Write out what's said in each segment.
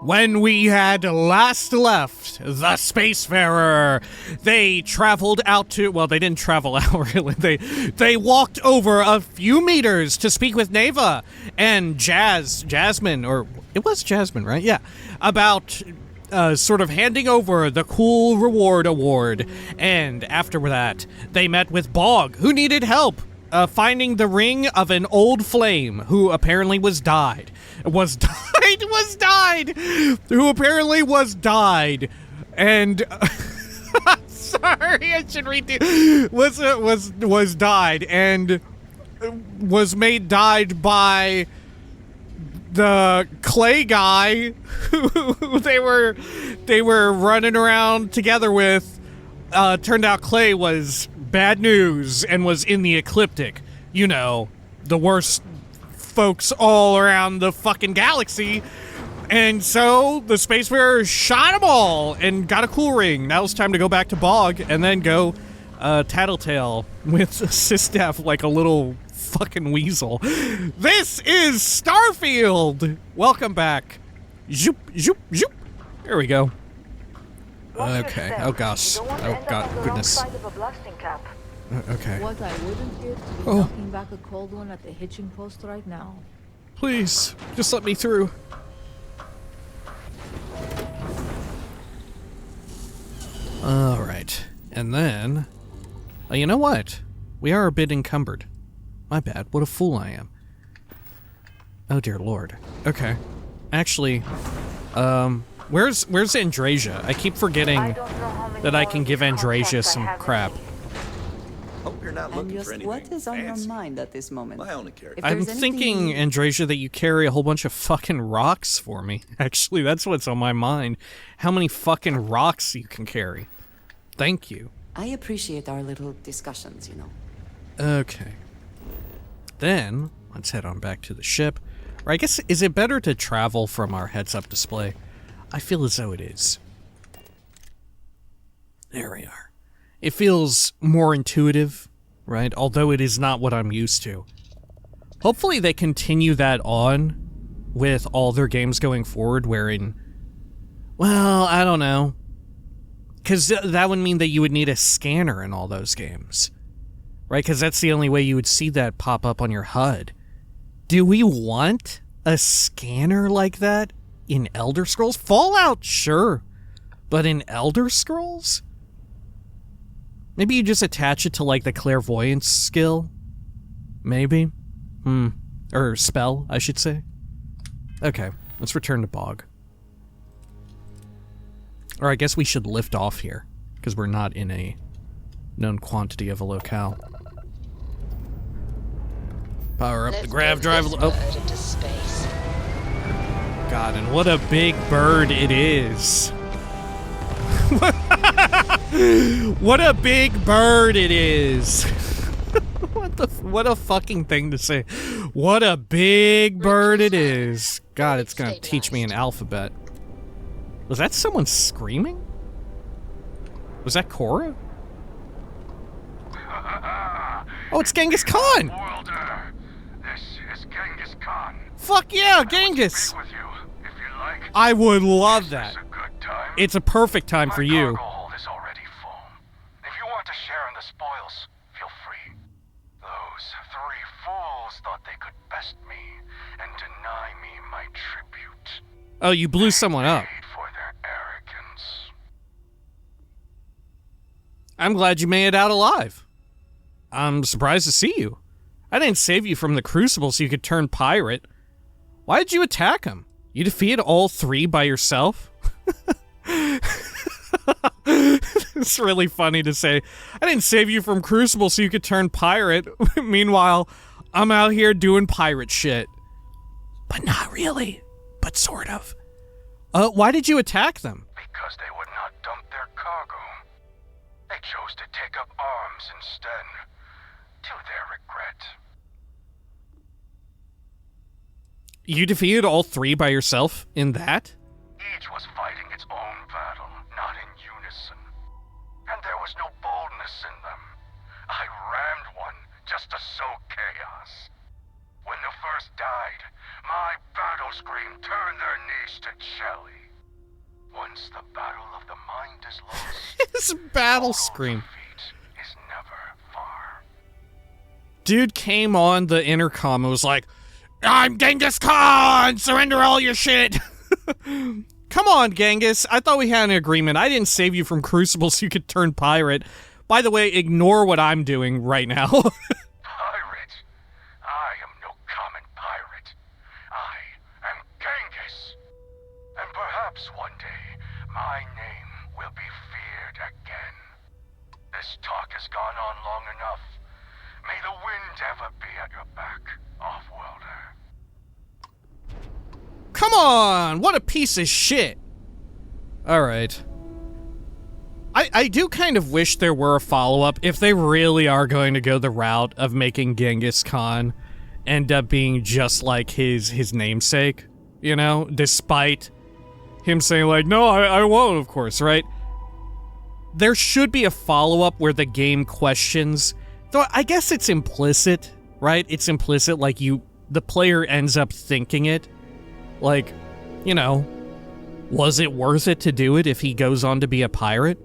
When we had last left the Spacefarer, they traveled out to, well, they didn't travel out really, they walked over a few meters to speak with Neva and Jasmine, or it was Jasmine, right? Yeah, about sort of handing over the cool reward award, and after that, they met with Bog, who needed help finding the ring of an old flame who apparently was died, who apparently was died, and sorry, I should read the was died and was made died by the clay guy who they were running around together with. Turned out Clay was bad news and was in the ecliptic. You know, the worst folks all around the fucking galaxy. And so the Spacefarer shot them all and got a cool ring. Now it's time to go back to Bog and then go tattletale with Sistaf like a little fucking weasel. This is Starfield! Welcome back. Zoop, zoop, zoop. There we go. Okay. Oh gosh. Oh god. Goodness. Okay. What I wouldn't give to be knocking back a cold one at the hitching post right now. Please, just let me through. All right. And then, you know what? We are a bit encumbered. My bad. What a fool I am. Oh dear lord. Okay. Actually, where's Andrasia? I keep forgetting that I can give Andrasia some crap. Hope you're not looking for anything what is on fancy. your mind at this moment? My only character. I'm thinking, Andrasia, that you carry a whole bunch of fucking rocks for me. Actually, that's what's on my mind. How many fucking rocks you can carry. Thank you. I appreciate our little discussions, you know. Okay. Then, let's head on back to the ship. Or I guess, is it better to travel from our heads-up display? I feel as though it is. There we are. It feels more intuitive, right? Although it is not what I'm used to. Hopefully they continue that on with all their games going forward, wherein, well, I don't know. Because that would mean that you would need a scanner in all those games. Right? Because that's the only way you would see that pop up on your HUD. Do we want a scanner like that in Elder Scrolls? Fallout, sure. But in Elder Scrolls? Maybe you just attach it to, like, the clairvoyance skill? Maybe? Or spell, I should say. Okay, let's return to Bog. Or I guess we should lift off here, because we're not in a known quantity of a locale. Power up the grav drive. Oh. God, and what a big bird it is. What a big bird it is. What a fucking thing to say. What a big bird it is. God, it's gonna teach me an alphabet. Was that someone screaming? Was that Korra? Oh, it's Genghis Khan! Worlder, this is Genghis Khan. Fuck yeah, Genghis! Speak with you, if you like. I would love that. It's a good time. It's a perfect time for you. My cargo hold is already full. If you want to share in the spoils, feel free. Those three fools thought they could best me and deny me my tribute. Oh, you blew someone up. Paid for their arrogance. I'm glad you made it out alive. I'm surprised to see you. I didn't save you from the Crucible so you could turn pirate. Why did you attack him? You defeated all three by yourself? It's really funny to say, I didn't save you from Crucible so you could turn pirate. Meanwhile, I'm out here doing pirate shit. But not really. But sort of. Why did you attack them? Because they would not dump their cargo. They chose to take up arms instead. To their regret. You defeated all three by yourself in that? Each was fighting its own battle, not in unison. And there was no boldness in them. I rammed one just to sow chaos. When the first died, my battle scream turned their knees to jelly. His battle scream. Defeat is never far. Dude came on the intercom and was like, I'm Genghis Khan! Surrender all your shit! Come on, Genghis. I thought we had an agreement. I didn't save you from Crucible so you could turn pirate. By the way, ignore what I'm doing right now. Pirate? I am no common pirate. I am Genghis. And perhaps one day, my name will be feared again. This talk has gone on long enough. May the wind ever be at your back, Offworlder. Come on! What a piece of shit! Alright. I do kind of wish there were a follow-up if they really are going to go the route of making Genghis Khan end up being just like his namesake, you know? Despite him saying like, no, I won't, of course, right? There should be a follow-up where the game questions, though I guess it's implicit, right? It's implicit, like the player ends up thinking it. Like, you know, was it worth it to do it if he goes on to be a pirate?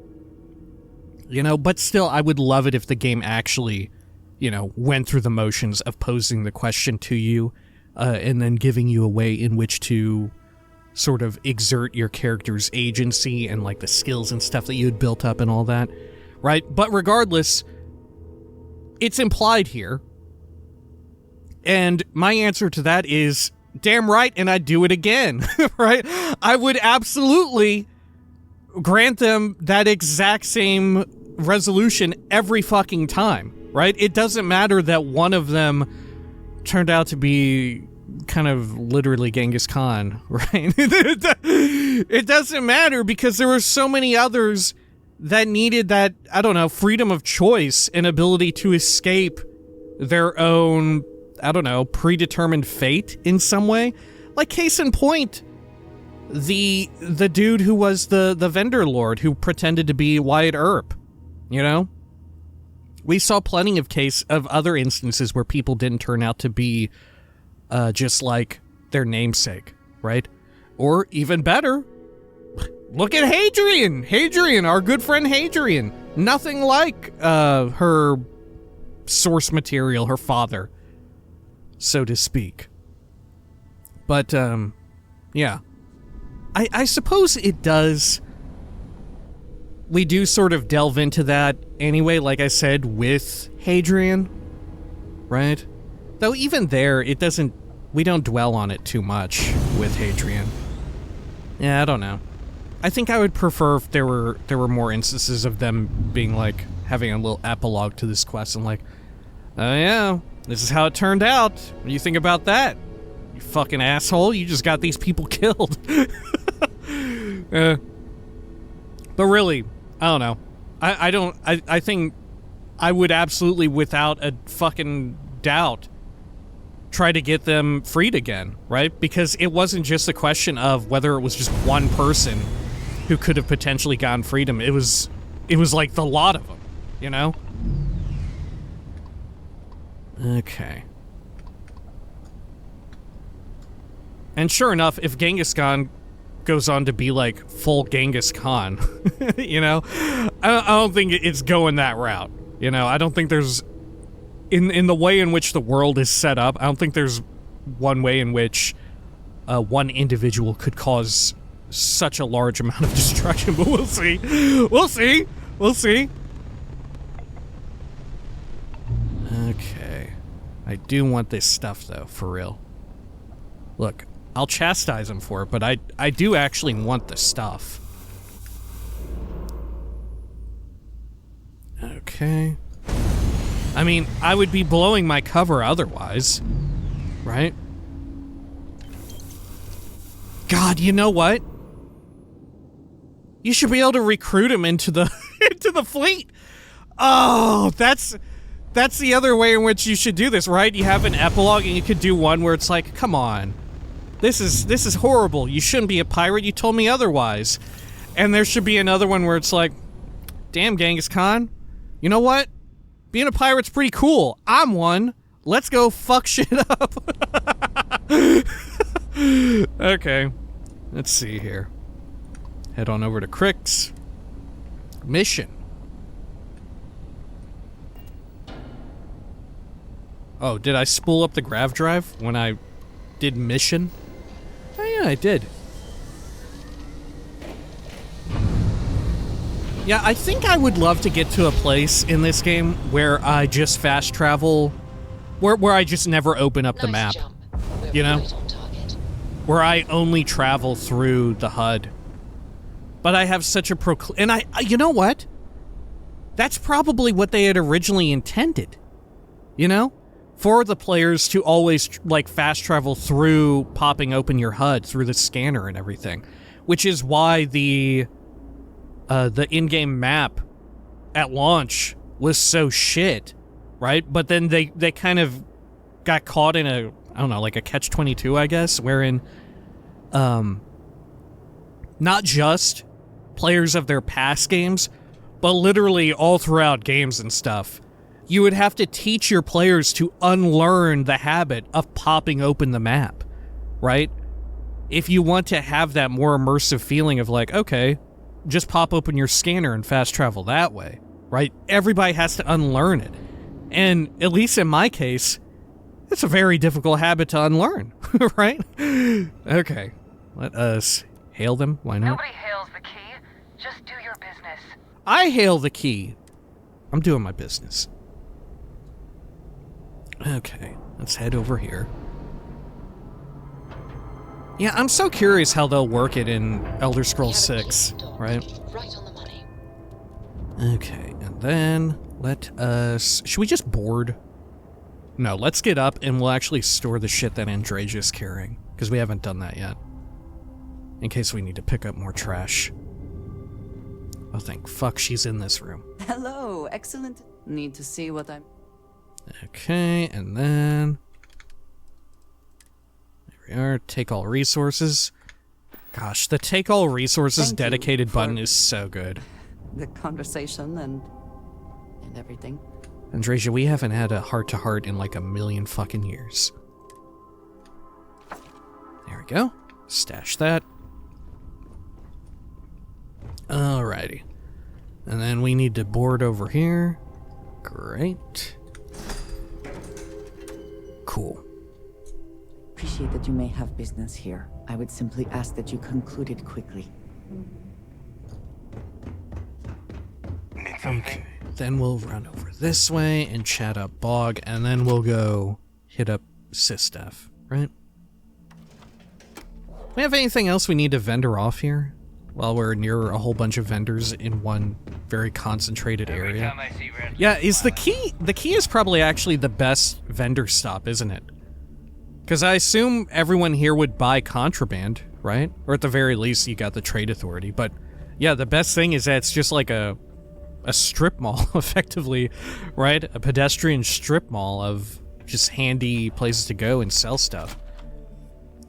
You know, but still, I would love it if the game actually, you know, went through the motions of posing the question to you, and then giving you a way in which to sort of exert your character's agency and, like, the skills and stuff that you had built up and all that, right? But regardless, it's implied here. And my answer to that is, damn right, and I'd do it again, right? I would absolutely grant them that exact same resolution every fucking time, right? It doesn't matter that one of them turned out to be kind of literally Genghis Khan, right? It doesn't matter because there were so many others that needed that, I don't know, freedom of choice and ability to escape their own, I don't know, predetermined fate in some way. Like, case in point, the dude who was the vendor lord who pretended to be Wyatt Earp, you know? We saw plenty of other instances where people didn't turn out to be just like their namesake, right? Or even better, look at Hadrian! Hadrian, our good friend Hadrian. Nothing like her source material, her father, so to speak. But, yeah. I suppose it does. We do sort of delve into that anyway, like I said, with Hadrian, right? Though even there, we don't dwell on it too much with Hadrian. Yeah, I don't know. I think I would prefer if there were more instances of them being like, having a little epilogue to this quest and like, oh yeah, this is how it turned out. What do you think about that? You fucking asshole, you just got these people killed. But really, I don't know. I think I would absolutely, without a fucking doubt, try to get them freed again, right? Because it wasn't just a question of whether it was just one person who could have potentially gotten freedom. It was like the lot of them, you know? Okay. And sure enough, if Genghis Khan goes on to be like full Genghis Khan, you know, I don't think it's going that route. You know, I don't think there's, in the way in which the world is set up, I don't think there's one way in which one individual could cause such a large amount of destruction, but we'll see. We'll see. We'll see. Okay. I do want this stuff, though, for real. Look, I'll chastise him for it, but I do actually want the stuff. Okay. I mean, I would be blowing my cover otherwise, right? God, you know what? You should be able to recruit him into the into the fleet. Oh, that's the other way in which you should do this, right? You have an epilogue and you could do one where it's like, come on. This is horrible. You shouldn't be a pirate. You told me otherwise. And there should be another one where it's like, damn, Genghis Khan. You know what? Being a pirate's pretty cool. I'm one. Let's go fuck shit up. Okay. Let's see here. Head on over to Crix. Mission. Oh, did I spool up the grav drive when I did mission? Oh yeah, I did. Yeah, I think I would love to get to a place in this game where I just fast travel, where I just never open up the map, you know? Where I only travel through the HUD. But I have such a and you know what? That's probably what they had originally intended, you know? For the players to always, like, fast travel through popping open your HUD through the scanner and everything. Which is why the in-game map at launch was so shit, right? But then they kind of got caught in a, I don't know, like a catch-22, I guess, wherein, not just players of their past games, but literally all throughout games and stuff, you would have to teach your players to unlearn the habit of popping open the map, right? If you want to have that more immersive feeling of like, okay, just pop open your scanner and fast travel that way, right? Everybody has to unlearn it. And at least in my case, it's a very difficult habit to unlearn, right? Okay, let us hail them. Why not? Nobody hails the key. Just do your business. I hail the key. I'm doing my business. Okay, let's head over here. Yeah, I'm so curious how they'll work it in Elder Scrolls 6, right? Right on the money. Okay, and then let us... Should we just board? No, let's get up and we'll actually store the shit that Andresia's carrying, because we haven't done that yet. In case we need to pick up more trash. Oh, thank fuck she's in this room. Hello, excellent. Need to see what I'm... Okay, and then... There we are, take all resources. Gosh, the take all resources Thank dedicated you button for is so good. the conversation and everything. Andresia, we haven't had a heart-to-heart in like a million fucking years. There we go. Stash that. Alrighty. And then we need to board over here. Great. Cool. Appreciate that you may have business here. I would simply ask that you conclude it quickly. Okay. Then we'll run over this way and chat up Bog, and then we'll go hit up Sistef, right? We have anything else we need to vendor off here? While we're near a whole bunch of vendors in one very concentrated area. Yeah, is the key is probably actually the best vendor stop, isn't it? Because I assume everyone here would buy contraband, right? Or at the very least, you got the trade authority. But yeah, the best thing is that it's just like a strip mall, effectively, right? A pedestrian strip mall of just handy places to go and sell stuff.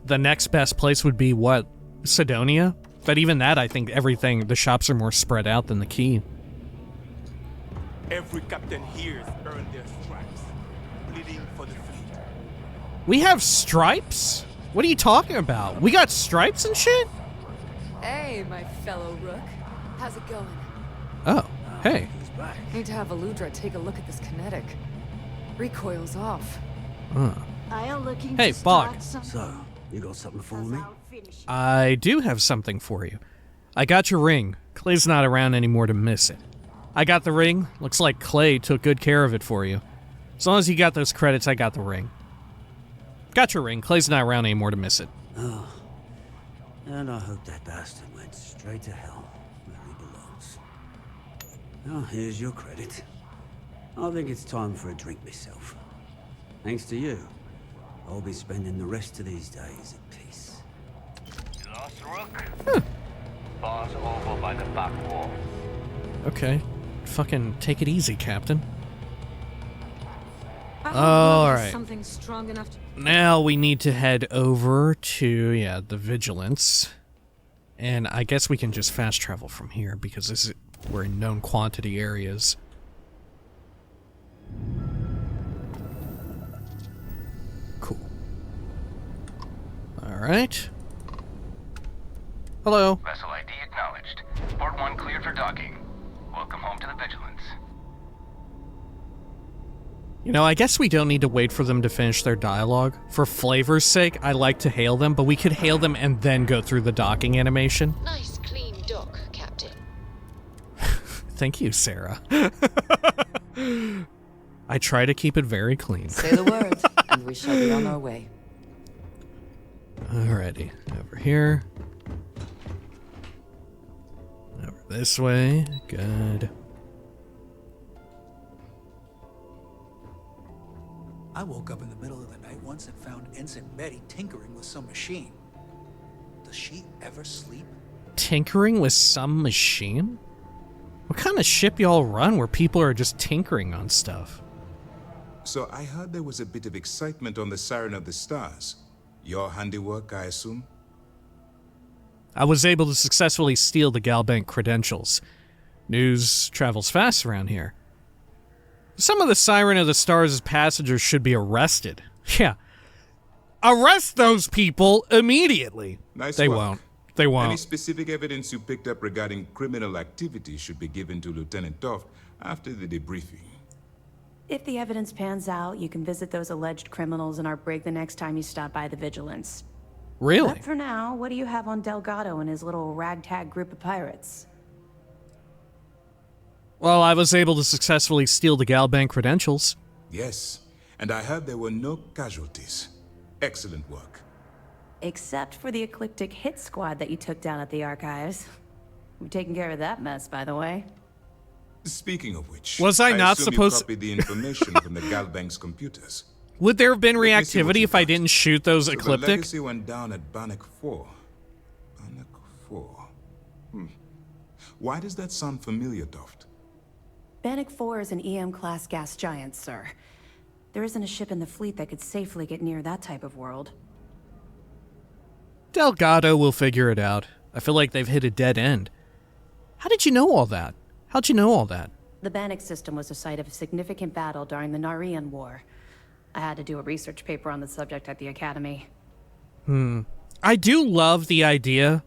The next best place would be what? Sidonia? But even that, I think the shops are more spread out than the key. Every captain here has earned their stripes, bleeding for the fleet. We have stripes? What are you talking about? We got stripes and shit? Hey, my fellow Rook. How's it going? Oh, hey. Need to have Aludra take a look at this kinetic. Recoil's off. Hey, Bog. So, you got something for me? I do have something for you. I got your ring. Clay's not around anymore to miss it. I got the ring. Looks like Clay took good care of it for you. As long as you got those credits, I got the ring. Got your ring. Clay's not around anymore to miss it. Oh. And I hope that bastard went straight to hell, where he belongs. Now, here's your credit. I think it's time for a drink myself. Thanks to you, I'll be spending the rest of these days at peace. Lost Rook? Boss over by the back wall. Okay. Fucking take it easy, Captain. Alright. Something strong enough to... Now we need to head over to, the Vigilance. And I guess we can just fast travel from here because we're in known quantity areas. Cool. Alright. Hello. Vessel ID acknowledged. Port 1 cleared for docking. to the Vigilance. You know, I guess we don't need to wait for them to finish their dialogue. For flavor's sake, I like to hail them, but we could hail them and then go through the docking animation. Nice clean dock, Captain. Thank you, Sarah. I try to keep it very clean. Say the word, and we shall be on our way. Alrighty, over here. Over this way. Good. I woke up in the middle of the night once and found Ensign Maddie tinkering with some machine. Does she ever sleep? Tinkering with some machine? What kind of ship y'all run where people are just tinkering on stuff? So I heard there was a bit of excitement on the Siren of the Stars. Your handiwork, I assume? I was able to successfully steal the Galbank credentials. News travels fast around here. Some of the Siren of the Stars' passengers should be arrested. Yeah. Arrest those people immediately. Nice They work. won't. They won't. Any specific evidence you picked up regarding criminal activity should be given to Lieutenant Toft after the debriefing. If the evidence pans out, you can visit those alleged criminals in our brig the next time you stop by the Vigilance. Really? But for now, what do you have on Delgado and his little ragtag group of pirates? Well, I was able to successfully steal the Galbank credentials. Yes, and I heard there were no casualties. Excellent work. Except for the eclectic hit squad that you took down at the archives. We've taken care of that mess, by the way. Speaking of which, Was I not assume supposed you copied the information from the Galbank's computers. Would there have been Let me see what reactivity you if I got. didn't shoot those So ecliptic? the legacy went down at Bannock 4. Bannock 4. Why does that sound familiar, Toft? Bannock 4 is an EM-class gas giant, sir. There isn't a ship in the fleet that could safely get near that type of world. Delgado will figure it out. I feel like they've hit a dead end. How did you know all that? How'd you know all that? The Bannock system was the site of a significant battle during the Narian War. I had to do a research paper on the subject at the Academy. I do love the idea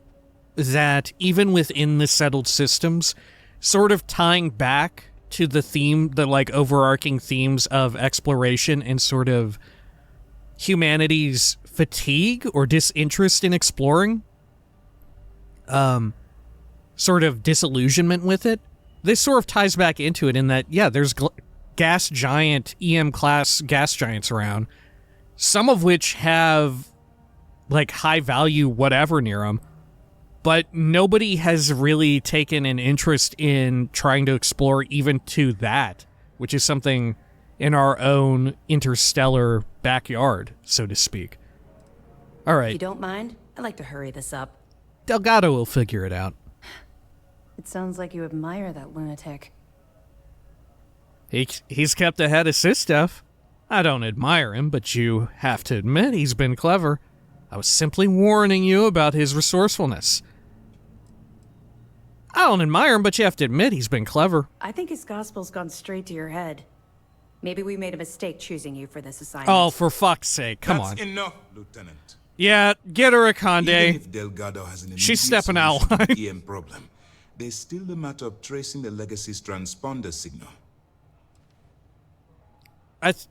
that even within the settled systems, sort of tying back to the theme, the like overarching themes of exploration and sort of humanity's fatigue or disinterest in exploring, sort of disillusionment with it. This sort of ties back into it in that, yeah, there's gas giant, EM-class gas giants around, some of which have, like, high-value whatever near them, but nobody has really taken an interest in trying to explore even to that, which is something in our own interstellar backyard, so to speak. All If you right, don't mind, I'd like to hurry this up. Delgado will figure it out. It sounds like you admire that lunatic. He's kept ahead of his stuff. I don't admire him, but you have to admit he's been clever. I was simply warning you about his resourcefulness. I don't admire him, but you have to admit he's been clever. I think his gospel's gone straight to your head. Maybe we made a mistake choosing you for this assignment. Oh, for fuck's sake, come That's on. enough, Lieutenant. Yeah, get her a Even Conde. if Delgado has an immediate She's stepping out solution to line. the EM problem, there's still the matter of tracing the legacy's transponder signal.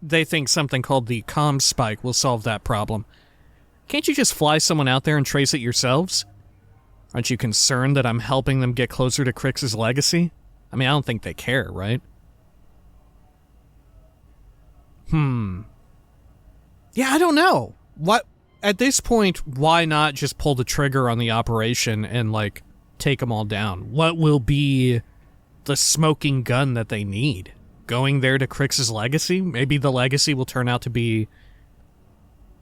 They think something called the comm spike will solve that problem. Can't you just fly someone out there and trace it yourselves? Aren't you concerned that I'm helping them get closer to Crix's legacy? I mean, I don't think they care, right? Yeah, I don't know. What at this point, why not just pull the trigger on the operation and, like, take them all down? What will be the smoking gun that they need? Going there to Crix's legacy? Maybe the legacy will turn out to be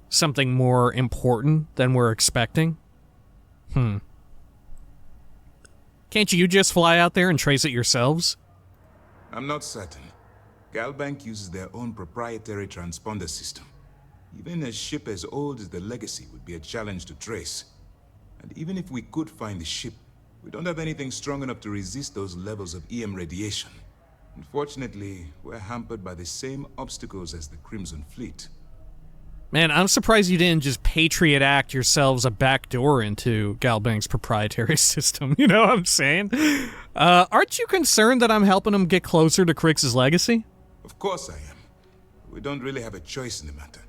something more important than we're expecting? Can't you just fly out there and trace it yourselves? I'm not certain. Galbank uses their own proprietary transponder system. Even a ship as old as the Legacy would be a challenge to trace. And even if we could find the ship, we don't have anything strong enough to resist those levels of EM radiation. Unfortunately, we're hampered by the same obstacles as the Crimson Fleet. Man, I'm surprised you didn't just Patriot Act yourselves a backdoor into Galbank's proprietary system. You know what I'm saying? Aren't you concerned that I'm helping him get closer to Crix's legacy? Of course I am. We don't really have a choice in the matter.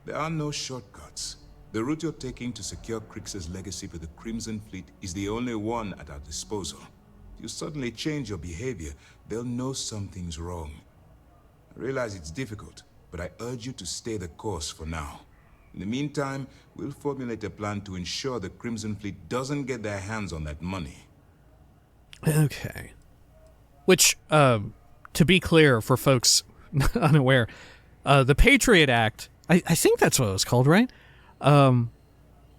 There are no shortcuts. The route you're taking to secure Crix's legacy for the Crimson Fleet is the only one at our disposal. If you suddenly change your behavior, they'll know something's wrong. I realize it's difficult, but I urge you to stay the course for now. In the meantime, we'll formulate a plan to ensure the Crimson Fleet doesn't get their hands on that money. Okay. Which, to be clear for folks unaware, the Patriot Act, I think that's what it was called, right?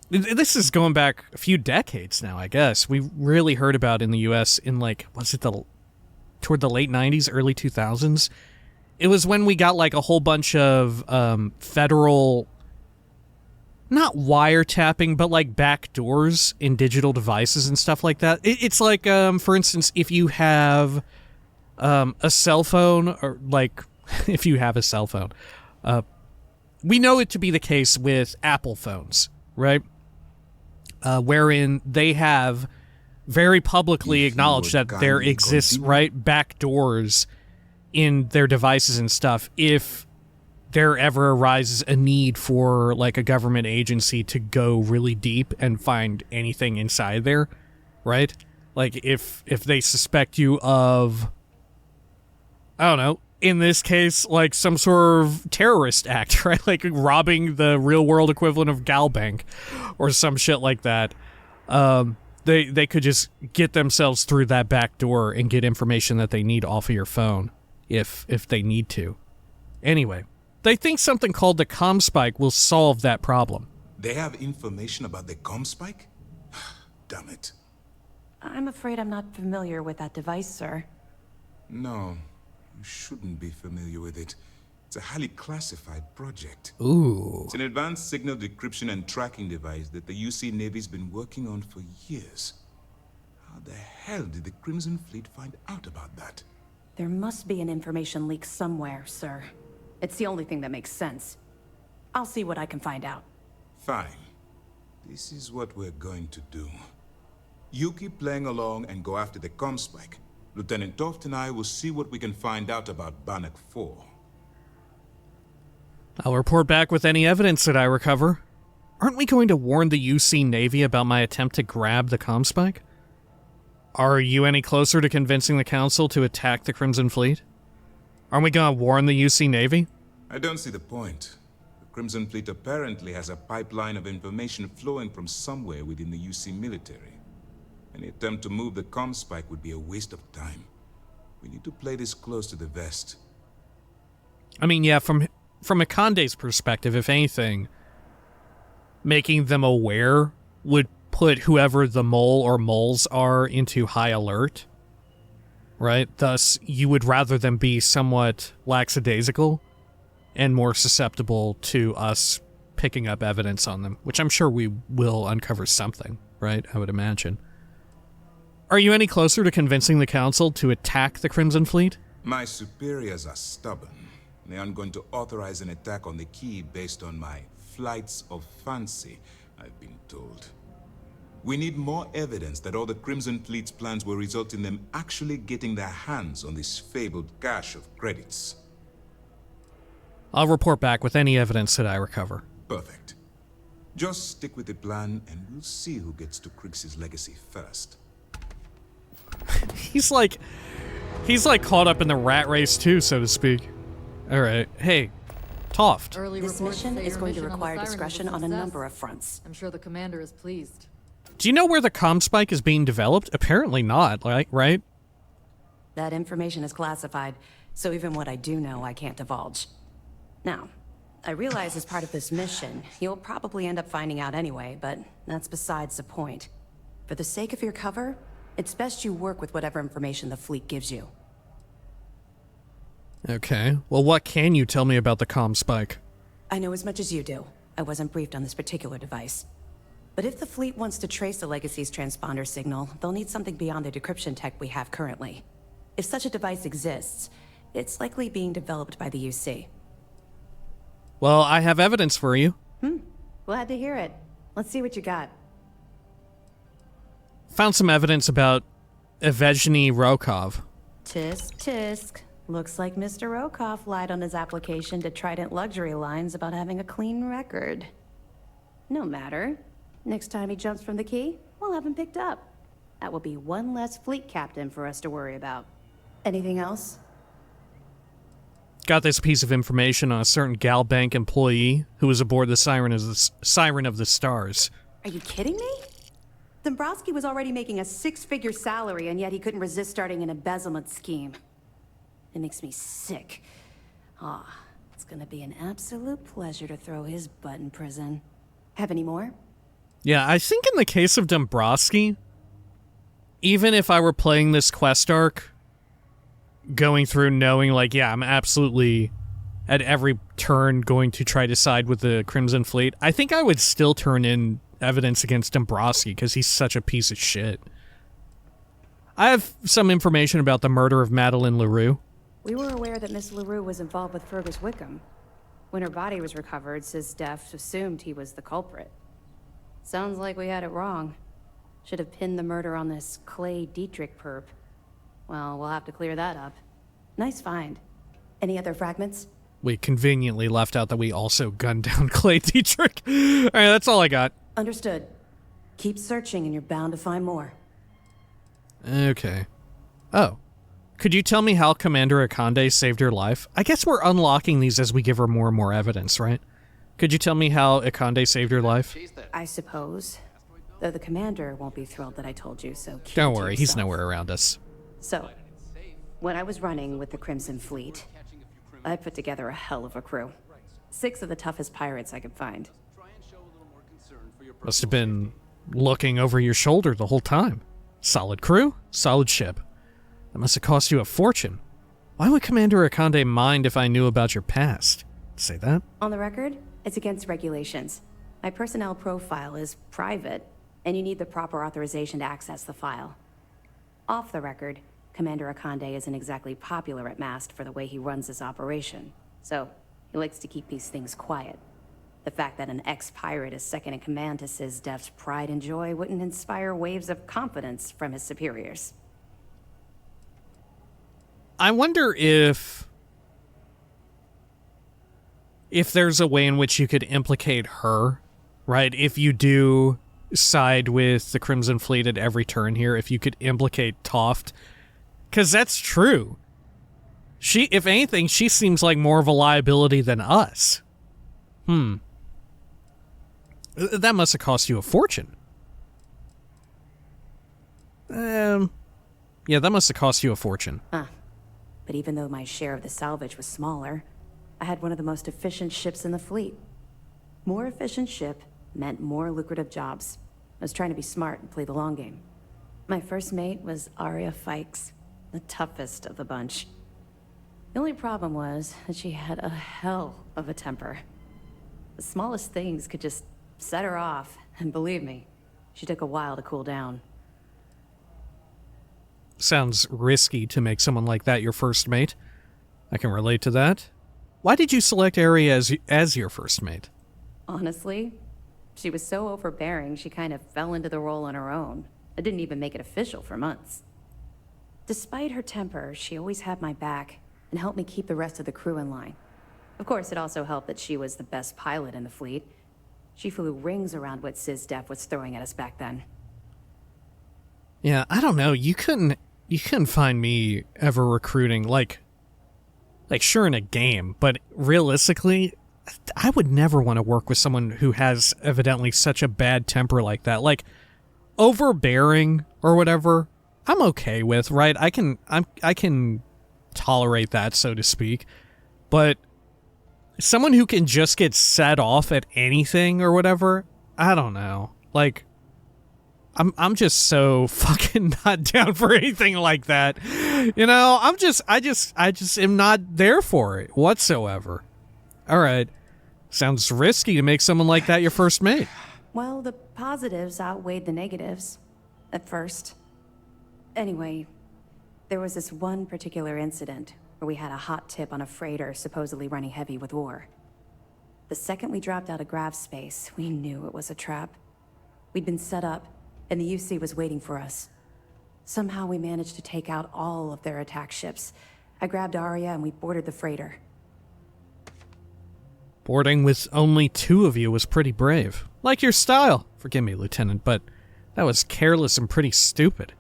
This is going back a few decades now, I guess. We really heard about it in the U.S. in, like, toward the late 90s, early 2000s? It was when we got, like, a whole bunch of federal, not wiretapping, but, like, backdoors in digital devices and stuff like that. It's like, for instance, if you have a cell phone, or, like, if you have a cell phone, we know it to be the case with Apple phones, right? Wherein they have very publicly acknowledged that there exists, right, backdoors in their devices and stuff if there ever arises a need for, like, a government agency to go really deep and find anything inside there, right? Like, if they suspect you of, I don't know, in this case, like, some sort of terrorist act, right? Like, robbing the real-world equivalent of Galbank or some shit like that. They could just get themselves through that back door and get information that they need off of your phone if they need to. Anyway, they think something called the ComSpike will solve that problem. They have information about the ComSpike? Damn it. I'm afraid I'm not familiar with that device, sir. No. You shouldn't be familiar with it. It's a highly classified project. Ooh. It's an advanced signal decryption and tracking device that the UC Navy's been working on for years. How the hell did the Crimson Fleet find out about that? There must be an information leak somewhere, sir. It's the only thing that makes sense. I'll see what I can find out. Fine. This is what we're going to do. You keep playing along and go after the ComSpike. Lieutenant Toft and I will see what we can find out about Bannock 4. I'll report back with any evidence that I recover. Aren't we going to warn the UC Navy about my attempt to grab the ComSpike? Are you any closer to convincing the Council to attack the Crimson Fleet? Aren't we going to warn the UC Navy? I don't see the point. The Crimson Fleet apparently has a pipeline of information flowing from somewhere within the UC military. Any attempt to move the ComSpike would be a waste of time. We need to play this close to the vest. I mean, yeah, from Akande's perspective, if anything, making them aware would put whoever the mole or moles are into high alert, right? Thus, you would rather them be somewhat lackadaisical and more susceptible to us picking up evidence on them, which I'm sure we will uncover something, right? I would imagine. Are you any closer to convincing the Council to attack the Crimson Fleet? My superiors are stubborn. They aren't going to authorize an attack on the key based on my flights of fancy, I've been told. We need more evidence that all the Crimson Fleet's plans will result in them actually getting their hands on this fabled cache of credits. I'll report back with any evidence that I recover. Perfect. Just stick with the plan and we'll see who gets to Crix's legacy first. He's like caught up in the rat race too, so to speak. All right. Hey, Toft. This mission is going to require discretion on a number of fronts. I'm sure the commander is pleased. Do you know where the ComSpike is being developed? Apparently not, right? That information is classified, so even what I do know, I can't divulge. Now, I realize as part of this mission, you'll probably end up finding out anyway, but that's besides the point. For the sake of your cover, it's best you work with whatever information the fleet gives you. Okay. Well, what can you tell me about the ComSpike? I know as much as you do. I wasn't briefed on this particular device. But if the fleet wants to trace the Legacy's transponder signal, they'll need something beyond the decryption tech we have currently. If such a device exists, it's likely being developed by the UC. Well, I have evidence for you. Glad to hear it. Let's see what you got. Found some evidence about Evgeny Rokov. Tisk, tisk. Looks like Mr. Rokov lied on his application to Trident Luxury Lines about having a clean record. No matter. Next time he jumps from the key, we'll have him picked up. That will be one less fleet captain for us to worry about. Anything else? Got this piece of information on a certain Gal Bank employee who was aboard the Siren of the Stars. Are you kidding me? Dombrowski was already making a 6-figure salary, and yet he couldn't resist starting an embezzlement scheme. It makes me sick. It's gonna be an absolute pleasure to throw his butt in prison. Have any more? Yeah, I think in the case of Dombrowski, even if I were playing this quest arc, going through knowing, like, yeah, I'm absolutely at every turn going to try to side with the Crimson Fleet, I think I would still turn in evidence against Dombrowski because he's such a piece of shit. I have some information about the murder of Madeline LaRue. We were aware that Miss LaRue was involved with Fergus Wickham. When her body was recovered, SysDef assumed he was the culprit. Sounds like we had it wrong. Should have pinned the murder on this Clay Dietrich perp. Well, we'll have to clear that up. Nice find. Any other fragments? We conveniently left out that we also gunned down Clay Dietrich. All right, that's all I got. Understood. Keep searching and you're bound to find more. Okay. Oh. Could you tell me how Commander Akande saved her life? I guess we're unlocking these as we give her more and more evidence, right? Could you tell me how Akande saved her life? I suppose. Though the commander won't be thrilled that I told you, so keep Don't it to worry, yourself. he's nowhere around us. So, when I was running with the Crimson Fleet, I put together a hell of a crew. 6 of the toughest pirates I could find. Must have been looking over your shoulder the whole time. Solid crew, solid ship. That must have cost you a fortune. Why would Commander Akande mind if I knew about your past? Say that? On the record, it's against regulations. My personnel profile is private, and you need the proper authorization to access the file. Off the record, Commander Akande isn't exactly popular at Mast for the way he runs his operation, so he likes to keep these things quiet. The fact that an ex-pirate is second in command to SysDef's pride and joy wouldn't inspire waves of confidence from his superiors. I wonder if there's a way in which you could implicate her, right? If you do side with the Crimson Fleet at every turn here, if you could implicate Toft. Because that's true. She, if anything, she seems like more of a liability than us. That must have cost you a fortune. Yeah, that must have cost you a fortune. But even though my share of the salvage was smaller, I had one of the most efficient ships in the fleet. More efficient ship meant more lucrative jobs. I was trying to be smart and play the long game. My first mate was Arya Fikes, the toughest of the bunch. The only problem was that she had a hell of a temper. The smallest things could just set her off, and believe me, she took a while to cool down. Sounds risky to make someone like that your first mate. I can relate to that. Why did you select Arya as your first mate? Honestly, she was so overbearing she kind of fell into the role on her own. I didn't even make it official for months. Despite her temper, she always had my back and helped me keep the rest of the crew in line. Of course, it also helped that she was the best pilot in the fleet. She flew rings around what SysDef was throwing at us back then. Yeah, I don't know. You couldn't find me ever recruiting, like sure in a game, but realistically, I would never want to work with someone who has evidently such a bad temper like that. Like, overbearing or whatever, I'm okay with, right? I can tolerate that, so to speak. But someone who can just get set off at anything or whatever, I don't know. Like, I'm just so fucking not down for anything like that. You know, I just am not there for it whatsoever. All right. Sounds risky to make someone like that your first mate. Well, the positives outweighed the negatives. At first. Anyway, there was this one particular incident where we had a hot tip on a freighter supposedly running heavy with war. The second we dropped out of Grav space, we knew it was a trap. We'd been set up, and the UC was waiting for us. Somehow we managed to take out all of their attack ships. I grabbed Arya and we boarded the freighter. Boarding with only 2 of you was pretty brave. Like your style. Forgive me, Lieutenant, but that was careless and pretty stupid.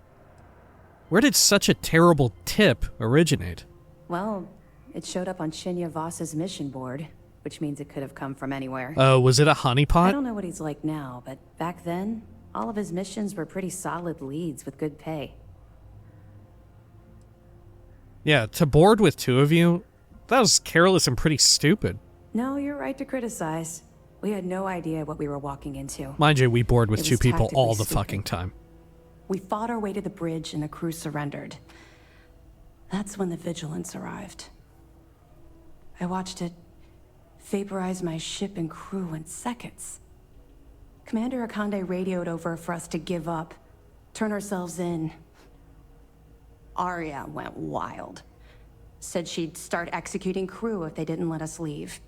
Where did such a terrible tip originate? Well, it showed up on Shinya Voss's mission board, which means it could have come from anywhere. Oh, was it a honeypot? I don't know what he's like now, but back then, all of his missions were pretty solid leads with good pay. Yeah, to board with 2 of you, that was careless and pretty stupid. No, you're right to criticize. We had no idea what we were walking into. Mind you, we board with It 2 was people all the tactically fucking stupid. time. We fought our way to the bridge and the crew surrendered. That's when the Vigilance arrived. I watched it vaporize my ship and crew in seconds. Commander Akande radioed over for us to give up, turn ourselves in. Arya went wild. Said she'd start executing crew if they didn't let us leave.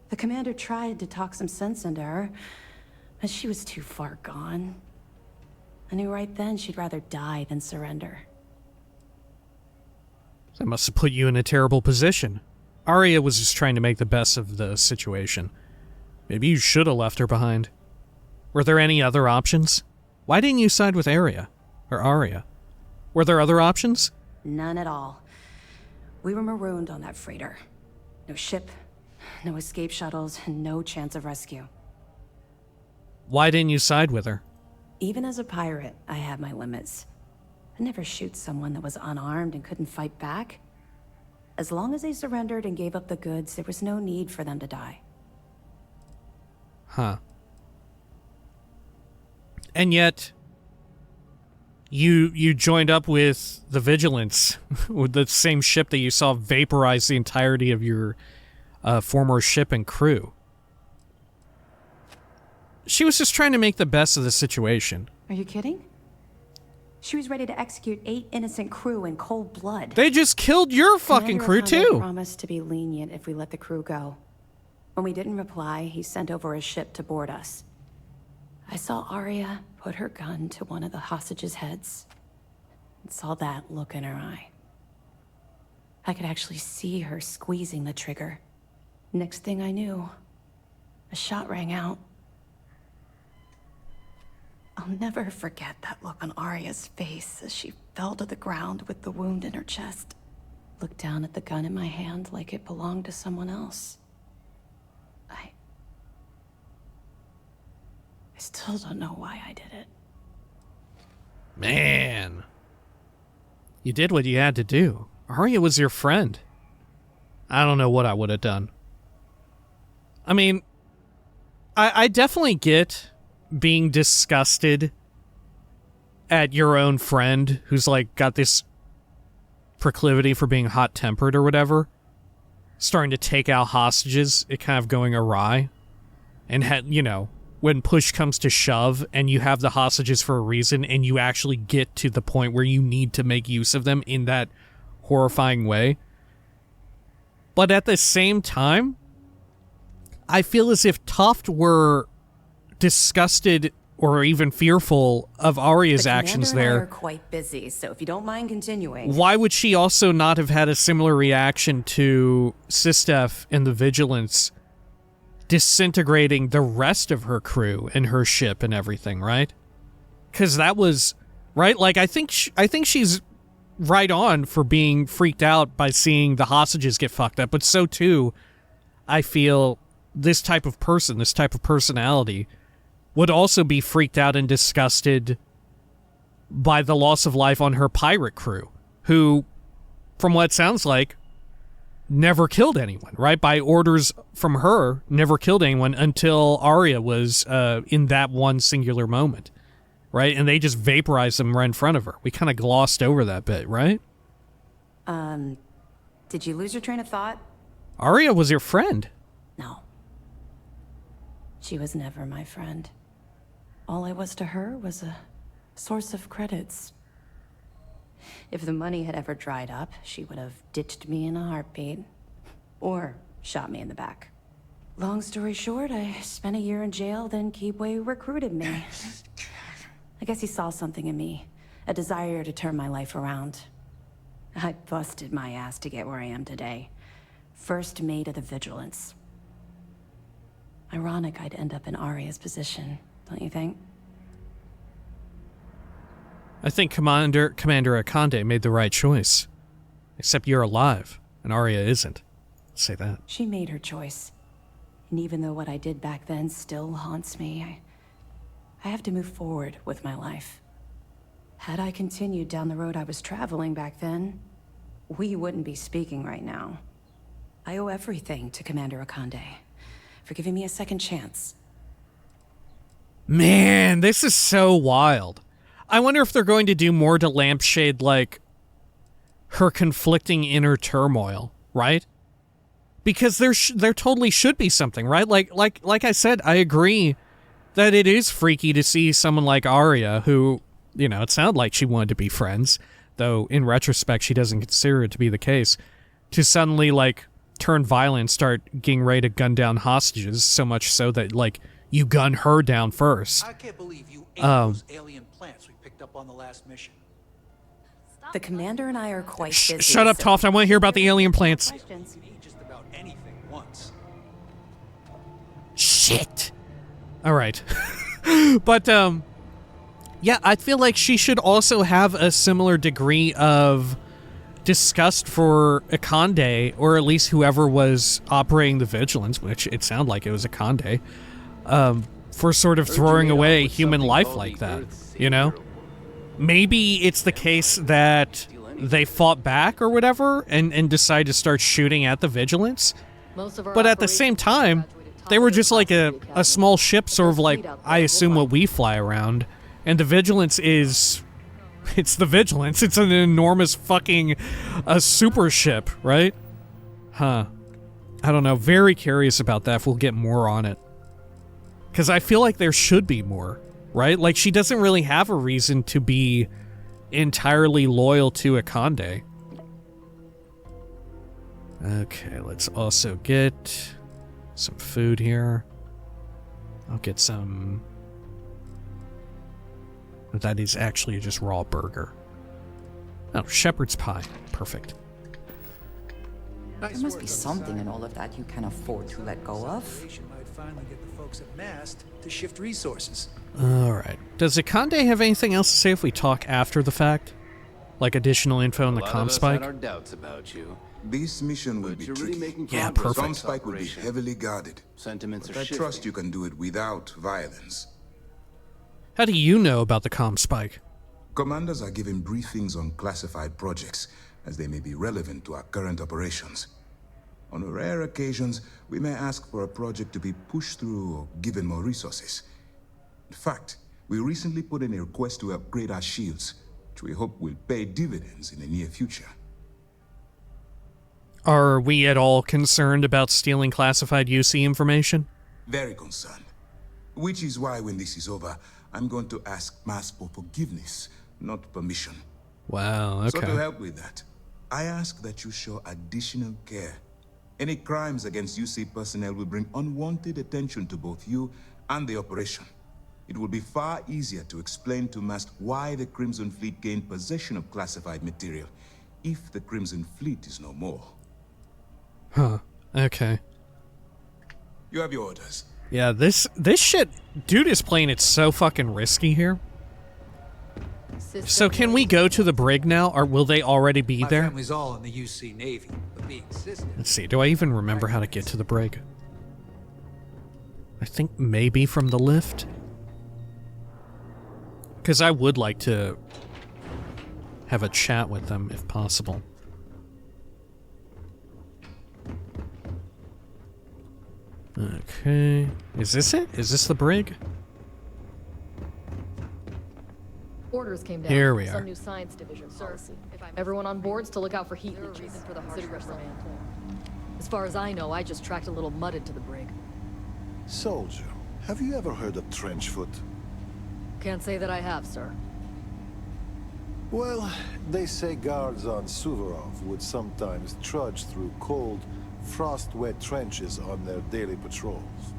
The commander tried to talk some sense into her, but she was too far gone. I knew right then she'd rather die than surrender. That must have put you in a terrible position. Arya was just trying to make the best of the situation. Maybe you should have left her behind. Were there any other options? Why didn't you side with Arya? Or Arya? Were there other options? None at all. We were marooned on that freighter. No ship, no escape shuttles, and no chance of rescue. Why didn't you side with her? Even as a pirate, I had my limits. I'd never shoot someone that was unarmed and couldn't fight back. As long as they surrendered and gave up the goods, there was no need for them to die. Huh. And yet, you joined up with the Vigilance, with the same ship that you saw vaporize the entirety of your former ship and crew. She was just trying to make the best of the situation. Are you kidding? She was ready to execute 8 innocent crew in cold blood. They just killed your fucking crew Commander Akande too. promised to be lenient if we let the crew go. When we didn't reply, he sent over a ship to board us. I saw Arya put her gun to one of the hostages' heads and saw that look in her eye. I could actually see her squeezing the trigger. Next thing I knew, a shot rang out. I'll never forget that look on Arya's face as she fell to the ground with the wound in her chest. Looked down at the gun in my hand like it belonged to someone else. I still don't know why I did it. Man. You did what you had to do. Arya was your friend. I don't know what I would have done. I mean, I definitely get being disgusted at your own friend who's like got this proclivity for being hot-tempered or whatever, starting to take out hostages, it kind of going awry, and when push comes to shove and you have the hostages for a reason and you actually get to the point where you need to make use of them in that horrifying way. But at the same time, I feel as if Tuft were disgusted or even fearful of Arya's actions there. We're quite busy, so if you don't mind continuing. Why would she also not have had a similar reaction to Sistef and the Vigilance disintegrating the rest of her crew and her ship and everything, right? Because that was right. Like I think she's right on for being freaked out by seeing the hostages get fucked up, but so too, I feel this type of person, this type of personality, would also be freaked out and disgusted by the loss of life on her pirate crew, who, from what it sounds like, never killed anyone, right? By orders from her, never killed anyone until Arya was in that one singular moment, right? And they just vaporized them right in front of her. We kind of glossed over that bit, right? Did you lose your train of thought? Arya was your friend. No. She was never my friend. All I was to her was a source of credits. If the money had ever dried up, she would have ditched me in a heartbeat. Or shot me in the back. Long story short, I spent a year in jail, then Keebway recruited me. I guess he saw something in me, a desire to turn my life around. I busted my ass to get where I am today. First mate of the Vigilance. Ironic I'd end up in Arya's position, don't you think? I think Commander Akande made the right choice. Except you're alive, and Arya isn't. Let's say that. She made her choice. And even though what I did back then still haunts me, I have to move forward with my life. Had I continued down the road I was traveling back then, we wouldn't be speaking right now. I owe everything to Commander Akande for giving me a second chance. Man, this is so wild. I wonder if they're going to do more to lampshade, like, her conflicting inner turmoil, right? Because there totally should be something, right? Like I said, I agree that it is freaky to see someone like Arya, who, you know, it sounded like she wanted to be friends, though in retrospect she doesn't consider it to be the case, to suddenly, like, turn violent, start getting ready to gun down hostages, so much so that, like, you gun her down first. I can't believe you ate those alien plants we picked up on the last mission. The commander and I are quite busy. Shut up, Toft. I want to hear about the alien plants. You can eat just about anything once. Shit. All right. But, yeah, I feel like she should also have a similar degree of disgust for Akande, or at least whoever was operating the Vigilance, which it sounded like it was Akande, for sort of throwing away human life like that, you know? Maybe it's the case that they fought back or whatever and decided to start shooting at the Vigilance. But at the same time, they were just like a small ship, sort of like, I assume, what we fly around. And the Vigilance is... It's the Vigilance. It's an enormous fucking super ship, right? Huh. I don't know. Very curious about that, if we'll get more on it. Because I feel like there should be more, right? Like, she doesn't really have a reason to be entirely loyal to Akande. Okay, let's also get some food here. I'll get some... That is actually just raw burger. Oh, shepherd's pie. Perfect. There must be something in all of that you can afford to let go of. Might finally get the folks at Mast to shift resources. Alright. Does Akande have anything else to say if we talk after the fact? Like additional info on the comm spike? Had our doubts about you. This mission will be Really tricky. Yeah, perfect. Comm spike will be heavily guarded. Sentiments But are I shifting. trust you can do it without violence. How do you know about the comm spike? Commanders are given briefings on classified projects, as they may be relevant to our current operations. On rare occasions, we may ask for a project to be pushed through or given more resources. In fact, we recently put in a request to upgrade our shields, which we hope will pay dividends in the near future. Are we at all concerned about stealing classified UC information? Very concerned. Which is why when this is over, I'm going to ask Mass for forgiveness, not permission. Wow, okay. So to help with that, I ask that you show additional care. Any crimes against UC personnel will bring unwanted attention to both you and the operation. It will be far easier to explain to Mast why the Crimson Fleet gained possession of classified material, if the Crimson Fleet is no more. Huh, okay. You have your orders. Yeah, this shit, dude is playing it so fucking risky here. So can we go to the brig now, or will they already be there? My family's all in the UC Navy, but being sister. Let's see, do I even remember how to get to the brig? I think maybe from the lift? Because I would like to have a chat with them, if possible. Okay. Is this it? Is this the brig? Orders came down. Here we are. Some new science division policy. Everyone on board's to look out for heat leeches. For the harsh reprimand. As far as I know, I just tracked a little mud into the brig. Soldier, have you ever heard of trenchfoot? Can't say that I have, sir. Well, they say guards on Suvorov would sometimes trudge through cold, frost-wet trenches on their daily patrols.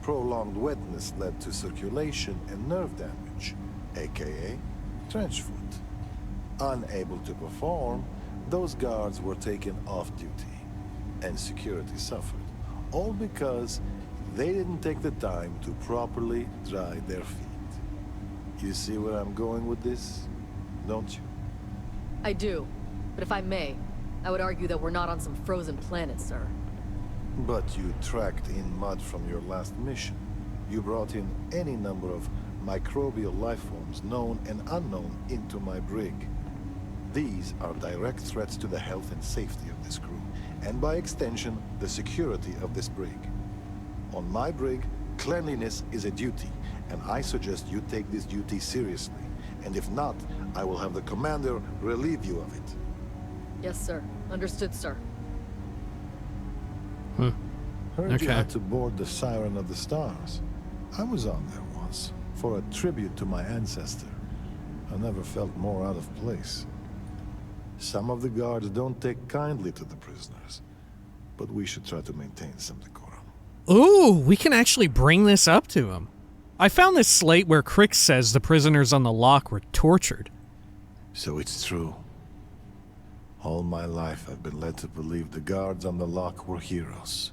Prolonged wetness led to circulation and nerve damage, aka trench foot. Unable to perform, those guards were taken off duty, and security suffered, all because they didn't take the time to properly dry their feet. You see where I'm going with this, don't you? I do. But if I may, I would argue that we're not on some frozen planet, sir. But you tracked in mud from your last mission. You brought in any number of microbial life forms, known and unknown, into my brig. These are direct threats to the health and safety of this crew, and by extension, the security of this brig. On my brig, cleanliness is a duty, and I suggest you take this duty seriously. And if not, I will have the commander relieve you of it. Yes, sir. Understood, sir. Heard you had to board the Siren of the Stars. I was on there once, for a tribute to my ancestor. I never felt more out of place. Some of the guards don't take kindly to the prisoners, but we should try to maintain some decorum. Ooh, we can actually bring this up to him. I found this slate where Crick says the prisoners on the lock were tortured. So it's true. All my life I've been led to believe the guards on the lock were heroes.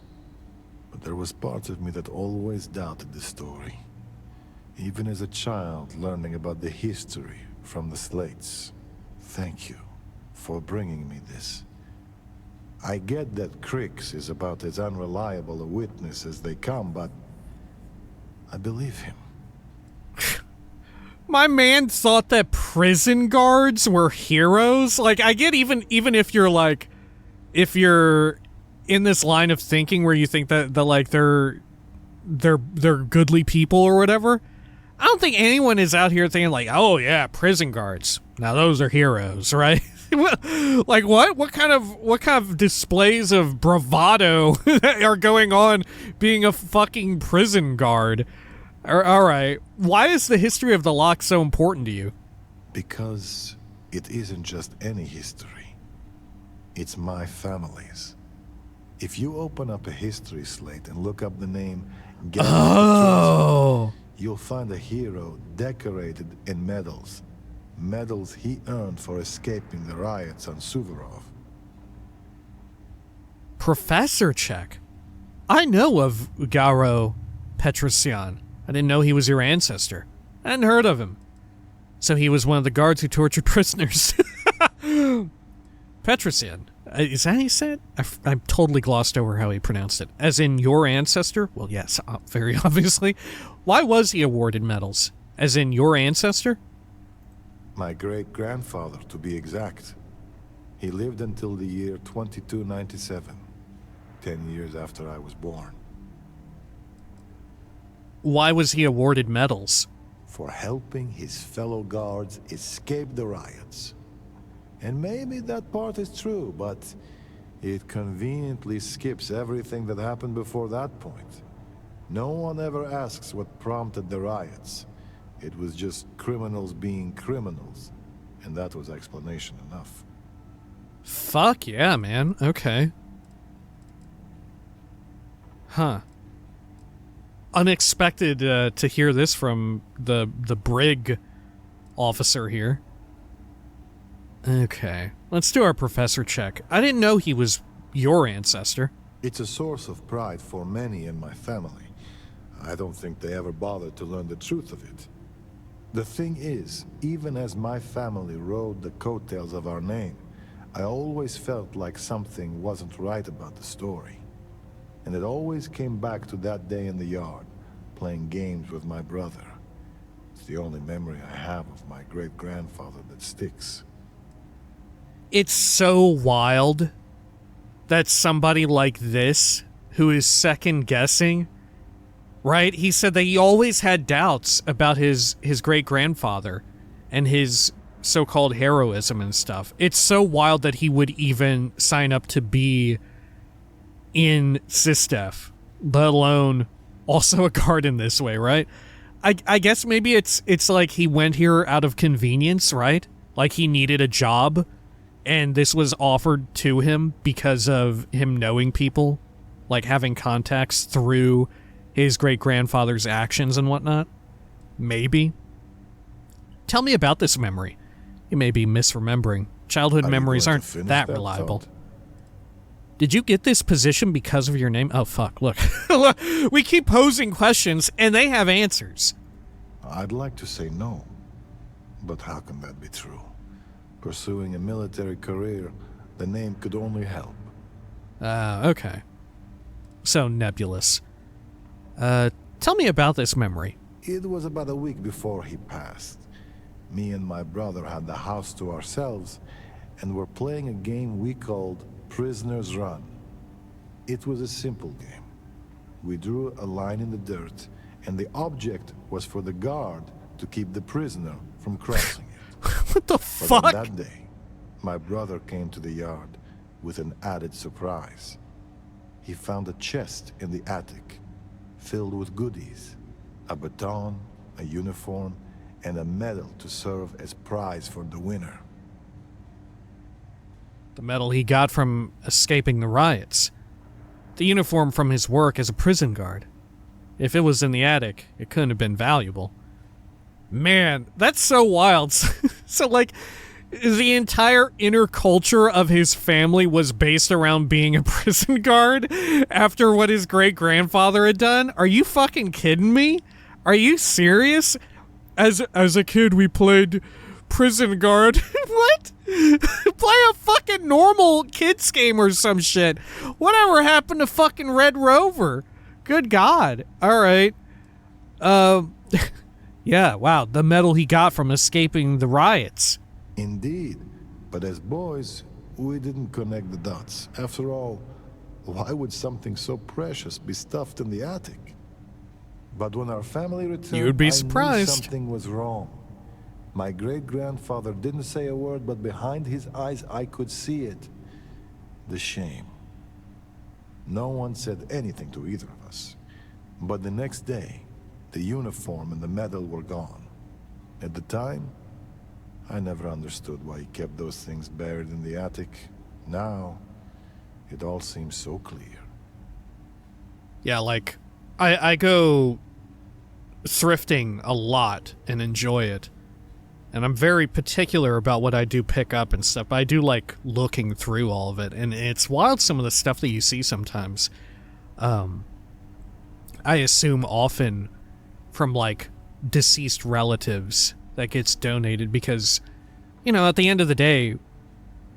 But there was part of me that always doubted the story. Even as a child learning about the history from the slates. Thank you for bringing me this. I get that Crix is about as unreliable a witness as they come, but I believe him. My man thought that prison guards were heroes. Like, I get even if you're like, if you're in this line of thinking where you think that they're goodly people or whatever. I don't think anyone is out here thinking like, oh yeah, prison guards. Now those are heroes, right? Like what? What kind of displays of bravado are going on being a fucking prison guard? All right. Why is the history of the lock so important to you? Because it isn't just any history. It's my family's. If you open up a history slate and look up the name Petrosyan, you'll find a hero decorated in medals. Medals he earned for escaping the riots on Suvorov. Professor check. I know of Garo Petrosyan. I didn't know he was your ancestor. I hadn't heard of him. So he was one of the guards who tortured prisoners. Petrosyan. Is that how he said? I totally glossed over how he pronounced it. As in your ancestor? Well, yes, very obviously. Why was he awarded medals? As in your ancestor? My great-grandfather, to be exact. He lived until the year 2297, 10 years after I was born. Why was he awarded medals? For helping his fellow guards escape the riots. And maybe that part is true, but it conveniently skips everything that happened before that point. No one ever asks what prompted the riots. It was just criminals being criminals, and that was explanation enough. Fuck yeah, man. Okay. Huh. Unexpected to hear this from the brig officer here. Okay. Let's do our professor check. I didn't know he was your ancestor. It's a source of pride for many in my family. I don't think they ever bothered to learn the truth of it. The thing is, even as my family rode the coattails of our name, I always felt like something wasn't right about the story. And it always came back to that day in the yard, playing games with my brother. It's the only memory I have of my great-grandfather that sticks. It's so wild that somebody like this, who is second-guessing, right? He said that he always had doubts about his great-grandfather and his so-called heroism and stuff. It's so wild that he would even sign up to be in SysDef, let alone also a guard in this way, right? I guess maybe it's like he went here out of convenience, right? Like he needed a job and this was offered to him because of him knowing people, like having contacts through his great-grandfather's actions and whatnot? Maybe. Tell me about this memory. You may be misremembering. Childhood memories aren't that reliable. Did you get this position because of your name? Oh, fuck, look. We keep posing questions, and they have answers. I'd like to say no, but how can that be true? Pursuing a military career, the name could only help. Okay. So nebulous. Tell me about this memory. It was about a week before he passed. Me and my brother had the house to ourselves, and were playing a game we called Prisoner's Run. It was a simple game. We drew a line in the dirt, and the object was for the guard to keep the prisoner from crossing it. What the fuck? But on that day, my brother came to the yard with an added surprise. He found a chest in the attic, filled with goodies, a baton, a uniform, and a medal to serve as prize for the winner. The medal he got from escaping the riots. The uniform from his work as a prison guard. If it was in the attic, it couldn't have been valuable. Man, that's so wild. So, like, the entire inner culture of his family was based around being a prison guard after what his great-grandfather had done? Are you fucking kidding me? Are you serious? As a kid, we played prison guard. What? Play a fucking normal kids game or some shit. Whatever happened to fucking Red Rover? Good God. All right. Yeah, wow. The medal he got from escaping the riots. Indeed. But as boys, we didn't connect the dots. After all, why would something so precious be stuffed in the attic? But when our family returned, you'd be I surprised. knew something was wrong. My great-grandfather didn't say a word, but behind his eyes I could see it. The shame. No one said anything to either of us. But the next day, the uniform and the medal were gone. At the time, I never understood why he kept those things buried in the attic. Now, it all seems so clear. Yeah, like, I go thrifting a lot and enjoy it. And I'm very particular about what I do pick up and stuff. I do like looking through all of it. And it's wild, some of the stuff that you see sometimes. I assume often from like deceased relatives that gets donated because, you know, at the end of the day,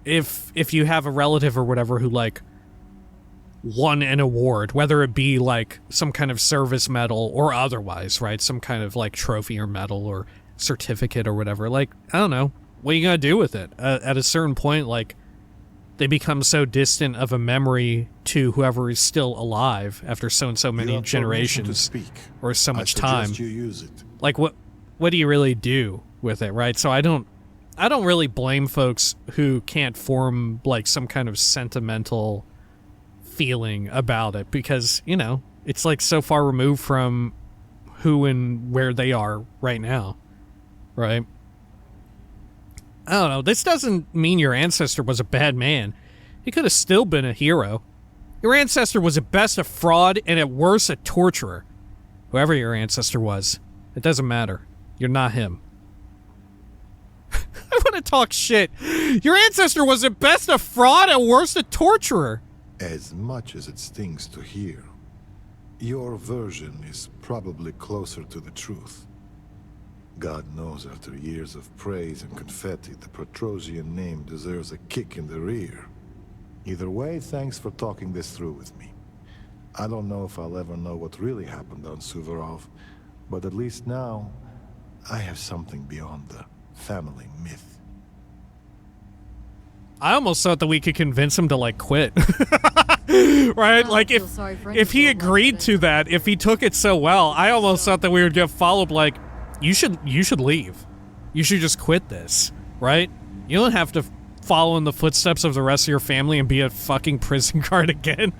if you have a relative or whatever who like won an award, whether it be like some kind of service medal or otherwise, right? Some kind of like trophy or medal or certificate or whatever, like, I don't know, what are you gonna do with it? At a certain point, like, they become so distant of a memory to whoever is still alive after so and so many generations or so much time. You use it. Like, what do you really do with it, right? So I don't really blame folks who can't form like some kind of sentimental feeling about it because, you know, it's like so far removed from who and where they are right now, right? I don't know. This doesn't mean your ancestor was a bad man. He could have still been a hero. Your ancestor was at best a fraud and at worst a torturer. Whoever your ancestor was, it doesn't matter. You're not him. I want to talk shit. Your ancestor was at best a fraud, at worst a torturer. As much as it stings to hear, your version is probably closer to the truth. God knows after years of praise and confetti, the Petrosyan name deserves a kick in the rear. Either way, thanks for talking this through with me. I don't know if I'll ever know what really happened on Suvorov, but at least now, I have something beyond the family myth. I almost thought that we could convince him to, like, quit. Right? Like, if he agreed to that, if he took it so well, I almost thought that we would get followed, like, you should leave. You should just quit this, right? You don't have to follow in the footsteps of the rest of your family and be a fucking prison guard again,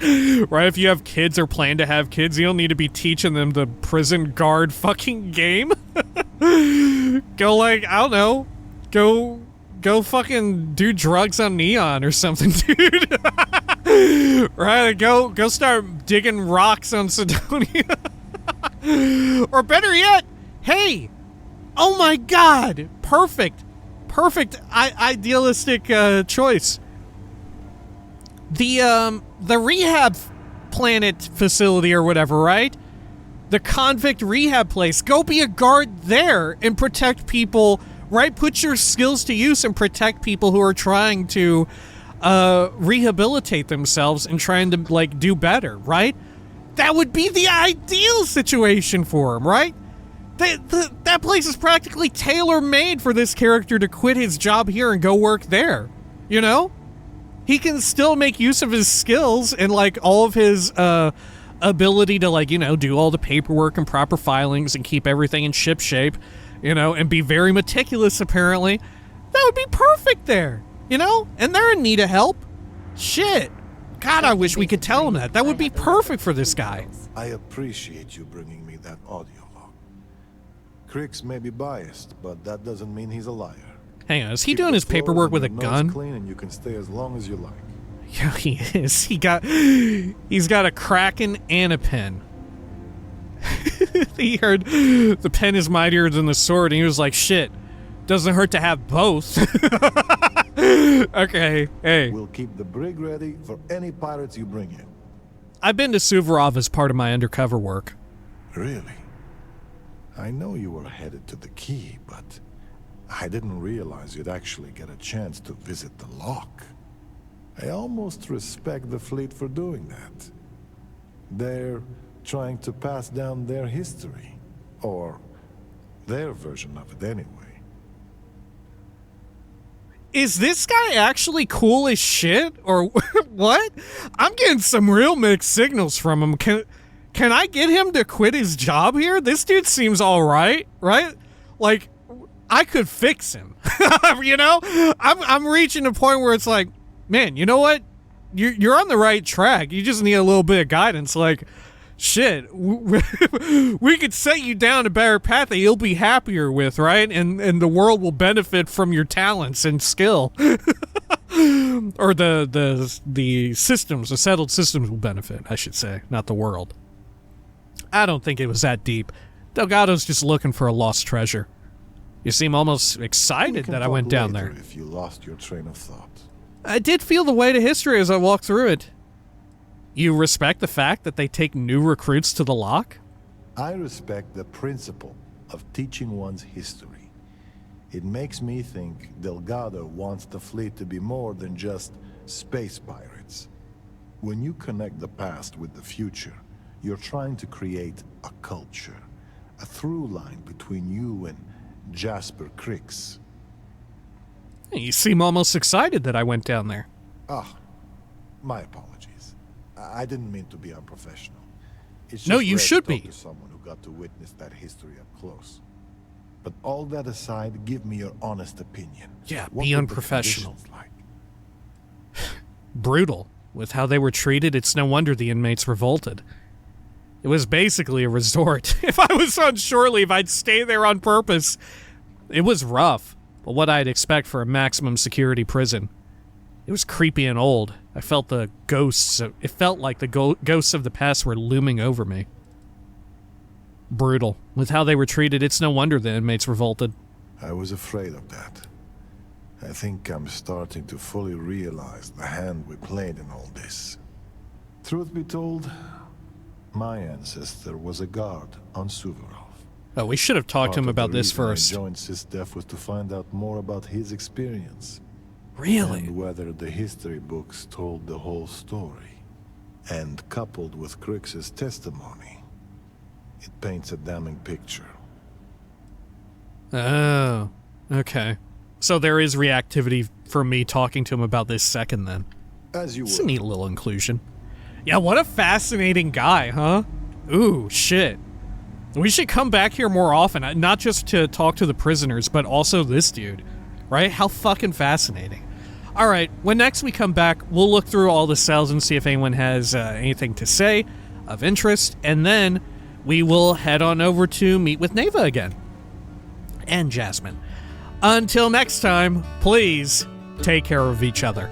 right? If you have kids or plan to have kids, you don't need to be teaching them the prison guard fucking game. Go, like, I don't know, go go fucking do drugs on Neon or something, dude. Right? Go start digging rocks on Sidonia. Or better yet, hey, oh my god, perfect, idealistic choice. The rehab planet facility or whatever, right? The convict rehab place. Go be a guard there and protect people, right? Put your skills to use and protect people who are trying to rehabilitate themselves and trying to, like, do better, right? That would be the ideal situation for him, right? That place is practically tailor-made for this character to quit his job here and go work there, you know? He can still make use of his skills and, like, all of his ability to, like, you know, do all the paperwork and proper filings and keep everything in ship shape, you know, and be very meticulous, apparently. That would be perfect there, you know? And they're in need of help. Shit. God, I wish we could tell him that. That would be perfect for this guy. I appreciate you bringing me that audio log. Crix may be biased, but that doesn't mean he's a liar. Hang on, is he doing his paperwork with a gun? Clean and you can stay as long as you like. Yeah, he is. He's got a Kraken and a pen. He heard the pen is mightier than the sword, and he was like, shit, doesn't hurt to have both. Okay, hey. We'll keep the brig ready for any pirates you bring in. I've been to Suvorov as part of my undercover work. Really? I know you were headed to the key, but I didn't realize you'd actually get a chance to visit the lock. I almost respect the fleet for doing that. They're trying to pass down their history, or their version of it anyway. Is this guy actually cool as shit, or what? I'm getting some real mixed signals from him. Can I get him to quit his job here? This dude seems all right? Like, I could fix him. You know? I'm reaching a point where it's like, man, you know what? You're on the right track. You just need a little bit of guidance. Like, shit, we could set you down a better path that you'll be happier with, right? And the world will benefit from your talents and skill. Or the systems, the settled systems will benefit, I should say, not the world. I don't think it was that deep. Delgado's just looking for a lost treasure. You seem almost excited that I went down there. If you lost your train of thought. I did feel the weight of history as I walked through it. You respect the fact that they take new recruits to the lock? I respect the principle of teaching one's history. It makes me think Delgado wants the fleet to be more than just space pirates. When you connect the past with the future, you're trying to create a culture, a through line between you and Jasper Crix. You seem almost excited that I went down there. My apologies. I didn't mean to be unprofessional. It's just no, you rare should to talk be. To someone who got to witness that history up close. But all that aside, give me your honest opinion. Yeah, What be were the unprofessional. conditions like? Brutal. With how they were treated, it's no wonder the inmates revolted. It was basically a resort. If I was on shore leave, I'd stay there on purpose. It was rough, but what I'd expect for a maximum security prison. It was creepy and old. I felt the ghosts. It felt like the ghosts of the past were looming over me. Brutal. With how they were treated, it's no wonder the inmates revolted. I was afraid of that. I think I'm starting to fully realize the hand we played in all this. Truth be told, my ancestor was a guard on Suvorov. Oh, we should have talked to him about this first. I joined SysDef was to find out more about his experience. Really? And whether the history books told the whole story. And coupled with Crix's testimony, it paints a damning picture. Oh, okay. So there is reactivity for me talking to him about this second then. As you It's a neat little inclusion. Yeah, what a fascinating guy, huh? Ooh, shit. We should come back here more often, not just to talk to the prisoners, but also this dude, right? How fucking fascinating. All right, when next we come back, we'll look through all the cells and see if anyone has anything to say of interest, and then we will head on over to meet with Neva again. And Jasmine. Until next time, please take care of each other.